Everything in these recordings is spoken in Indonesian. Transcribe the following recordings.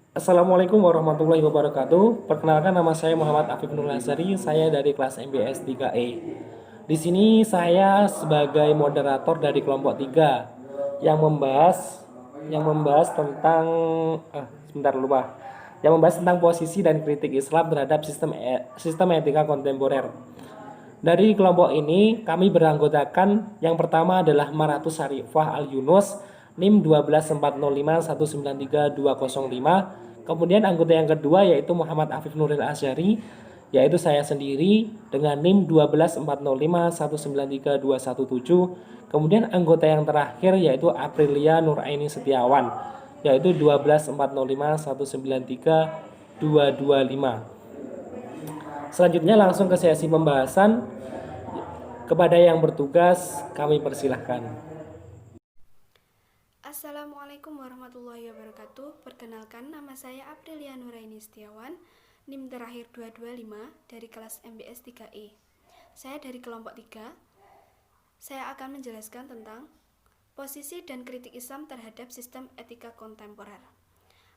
Assalamualaikum warahmatullahi wabarakatuh. Perkenalkan, nama saya Muhammad Afif Nur Lazari. Saya dari kelas MBS 3E. Di sini saya sebagai moderator dari kelompok 3 yang membahas tentang sebentar lupa. Yang membahas tentang posisi dan kritik Islam terhadap sistem etika kontemporer. Dari kelompok ini, kami beranggotakan yang pertama adalah Maratus Syarifah Al-Yunus, NIM 12405193205. Kemudian anggota yang kedua yaitu Muhammad Afif Nuril Asyari, yaitu saya sendiri dengan NIM 12405193217. Kemudian anggota yang terakhir yaitu Aprilia Nuraini Setiawan, yaitu 12405193225. Selanjutnya langsung ke sesi pembahasan. Kepada yang bertugas kami persilahkan. Assalamualaikum warahmatullahi wabarakatuh. Perkenalkan, nama saya Aprilia Nuraini Setiawan, NIM terakhir 225 dari kelas MBS 3E. Saya dari kelompok 3. Saya akan menjelaskan tentang posisi dan kritik Islam terhadap sistem etika kontemporer.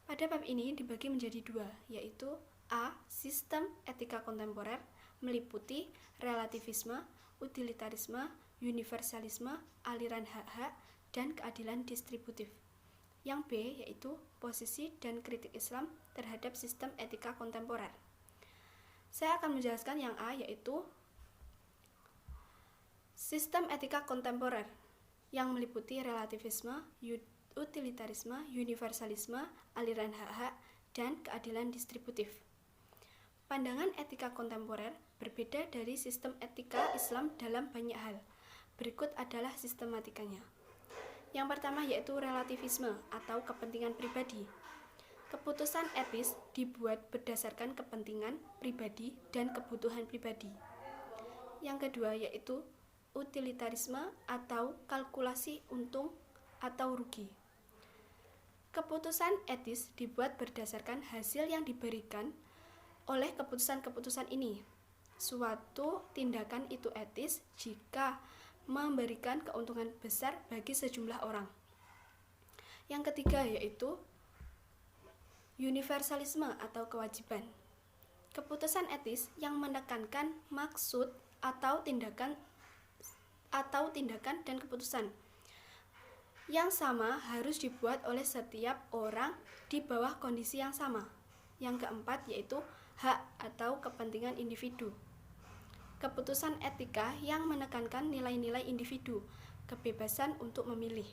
Pada bab ini dibagi menjadi dua, yaitu A. Sistem etika kontemporer meliputi relativisme, utilitarisme, universalisme, aliran hak-hak, dan keadilan distributif. Yang B yaitu posisi dan kritik Islam terhadap sistem etika kontemporer. Saya akan menjelaskan yang A, yaitu sistem etika kontemporer yang meliputi relativisme, utilitarisme, universalisme, aliran hak-hak, dan keadilan distributif. Pandangan etika kontemporer berbeda dari sistem etika Islam dalam banyak hal. Berikut adalah sistematikanya. Yang pertama yaitu relativisme atau kepentingan pribadi. Keputusan etis dibuat berdasarkan kepentingan pribadi dan kebutuhan pribadi. Yang kedua yaitu utilitarisme atau kalkulasi untung atau rugi. Keputusan etis dibuat berdasarkan hasil yang diberikan oleh keputusan-keputusan ini. Suatu tindakan itu etis jika memberikan keuntungan besar bagi sejumlah orang. Yang ketiga yaitu universalisme atau kewajiban. Keputusan etis yang menekankan maksud atau tindakan dan keputusan yang sama harus dibuat oleh setiap orang di bawah kondisi yang sama. Yang keempat yaitu hak atau kepentingan individu. Keputusan etika yang menekankan nilai-nilai individu, kebebasan untuk memilih.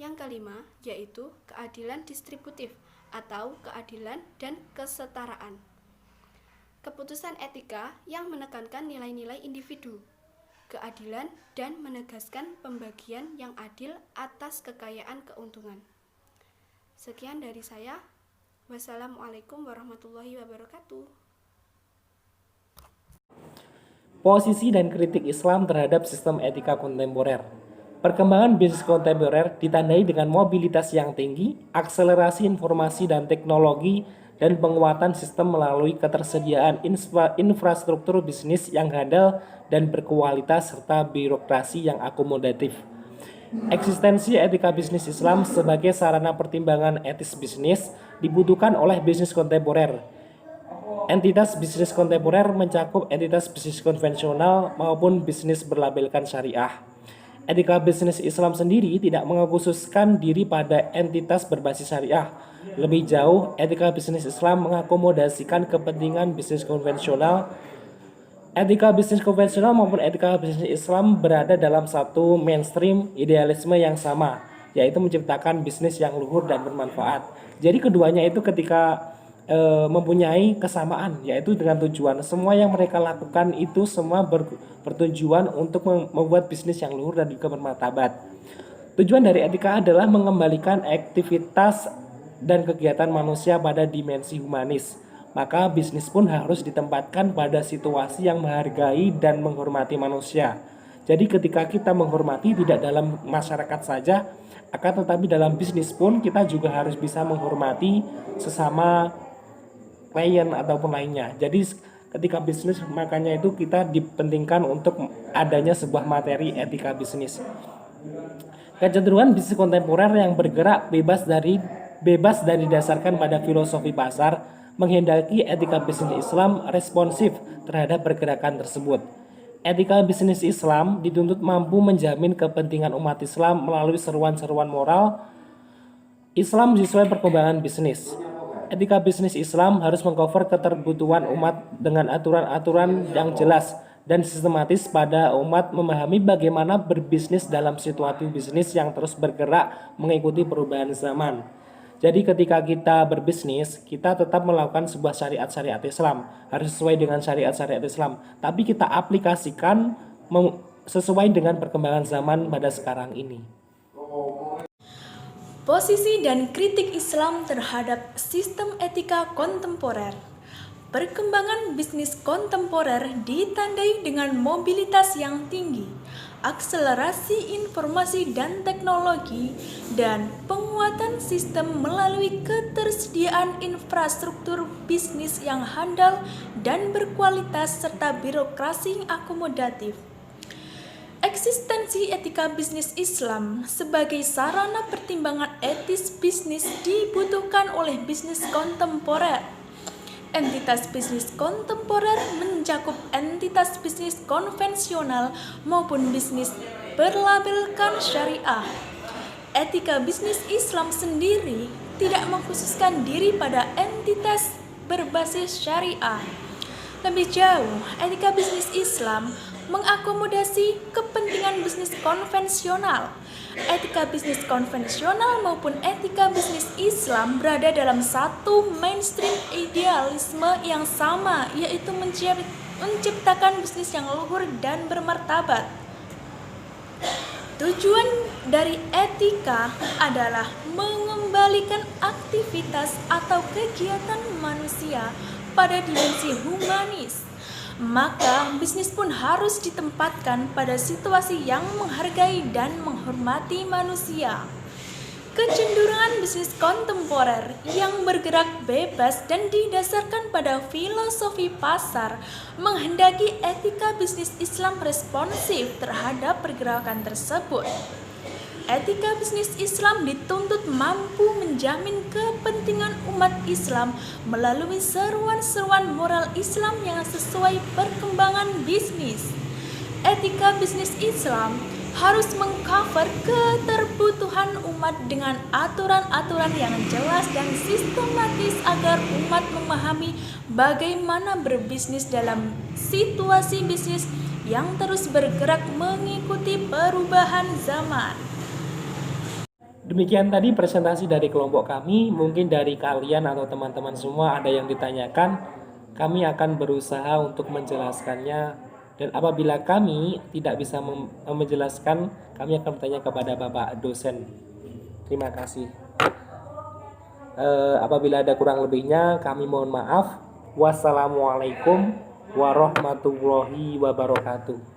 Yang kelima yaitu keadilan distributif atau keadilan dan kesetaraan. Keputusan etika yang menekankan nilai-nilai individu, keadilan dan menegaskan pembagian yang adil atas kekayaan keuntungan. Sekian dari saya. Wassalamualaikum warahmatullahi wabarakatuh. Posisi dan kritik Islam terhadap sistem etika kontemporer. Perkembangan bisnis kontemporer ditandai dengan mobilitas yang tinggi, akselerasi informasi dan teknologi, dan penguatan sistem melalui ketersediaan infrastruktur bisnis yang handal dan berkualitas serta birokrasi yang akomodatif. Eksistensi etika bisnis Islam sebagai sarana pertimbangan etis bisnis dibutuhkan oleh bisnis kontemporer. Entitas bisnis kontemporer mencakup entitas bisnis konvensional maupun bisnis berlabelkan syariah. Etika bisnis Islam sendiri tidak mengkhususkan diri pada entitas berbasis syariah. Lebih jauh, etika bisnis Islam mengakomodasikan kepentingan bisnis konvensional. Etika bisnis konvensional maupun etika bisnis Islam berada dalam satu mainstream idealisme yang sama, yaitu menciptakan bisnis yang luhur dan bermanfaat. Jadi keduanya itu ketika mempunyai kesamaan, yaitu dengan tujuan semua yang mereka lakukan itu semua bertujuan untuk membuat bisnis yang luhur dan juga bermartabat. Tujuan dari etika adalah mengembalikan aktivitas dan kegiatan manusia pada dimensi humanis. Maka bisnis pun harus ditempatkan pada situasi yang menghargai dan menghormati manusia. Jadi ketika kita menghormati tidak dalam masyarakat saja, akan tetapi dalam bisnis pun kita juga harus bisa menghormati sesama klien ataupun lainnya. Jadi ketika bisnis makanya itu kita dipentingkan untuk adanya sebuah materi etika bisnis. Kecenderungan bisnis kontemporer yang bergerak bebas dari bebas dan didasarkan pada filosofi pasar, menghendaki etika bisnis Islam responsif terhadap pergerakan tersebut. Etika bisnis Islam dituntut mampu menjamin kepentingan umat Islam melalui seruan-seruan moral Islam sesuai perkembangan bisnis. Etika bisnis Islam harus mengcover keterbutuhan umat dengan aturan-aturan yang jelas dan sistematis pada umat memahami bagaimana berbisnis dalam situasi bisnis yang terus bergerak mengikuti perubahan zaman. Jadi ketika kita berbisnis, kita tetap melakukan sebuah syariat-syariat Islam, harus sesuai dengan syariat-syariat Islam, tapi kita aplikasikan sesuai dengan perkembangan zaman pada sekarang ini. Posisi dan kritik Islam terhadap sistem etika kontemporer. Perkembangan bisnis kontemporer ditandai dengan mobilitas yang tinggi, akselerasi informasi dan teknologi, dan penguatan sistem melalui ketersediaan infrastruktur bisnis yang handal dan berkualitas serta birokrasi yang akomodatif. Eksistensi etika bisnis Islam sebagai sarana pertimbangan etis bisnis dibutuhkan oleh bisnis kontemporer. Entitas bisnis kontemporer mencakup entitas bisnis konvensional maupun bisnis berlabelkan syariah. Etika bisnis Islam sendiri tidak mengkhususkan diri pada entitas berbasis syariah. Lebih jauh, etika bisnis Islam mengakomodasi kepentingan bisnis konvensional. Etika bisnis konvensional maupun etika bisnis Islam berada dalam satu mainstream idealisme yang sama, yaitu menciptakan bisnis yang luhur dan bermartabat. Tujuan dari etika adalah mengembalikan aktivitas atau kegiatan manusia pada dimensi humanis. Maka bisnis pun harus ditempatkan pada situasi yang menghargai dan menghormati manusia. Kecenderungan bisnis kontemporer yang bergerak bebas dan didasarkan pada filosofi pasar menghendaki etika bisnis Islam responsif terhadap pergerakan tersebut. Etika bisnis Islam dituntut mampu menjamin kepentingan umat Islam melalui seruan-seruan moral Islam yang sesuai perkembangan bisnis. Etika bisnis Islam harus mengcover keterbutuhan umat dengan aturan-aturan yang jelas dan sistematis agar umat memahami bagaimana berbisnis dalam situasi bisnis yang terus bergerak mengikuti perubahan zaman. Demikian tadi presentasi dari kelompok kami. Mungkin dari kalian atau teman-teman semua ada yang ditanyakan, kami akan berusaha untuk menjelaskannya. Dan apabila kami tidak bisa menjelaskan, kami akan bertanya kepada Bapak dosen. Terima kasih. Apabila ada kurang lebihnya, kami mohon maaf. Wassalamualaikum warahmatullahi wabarakatuh.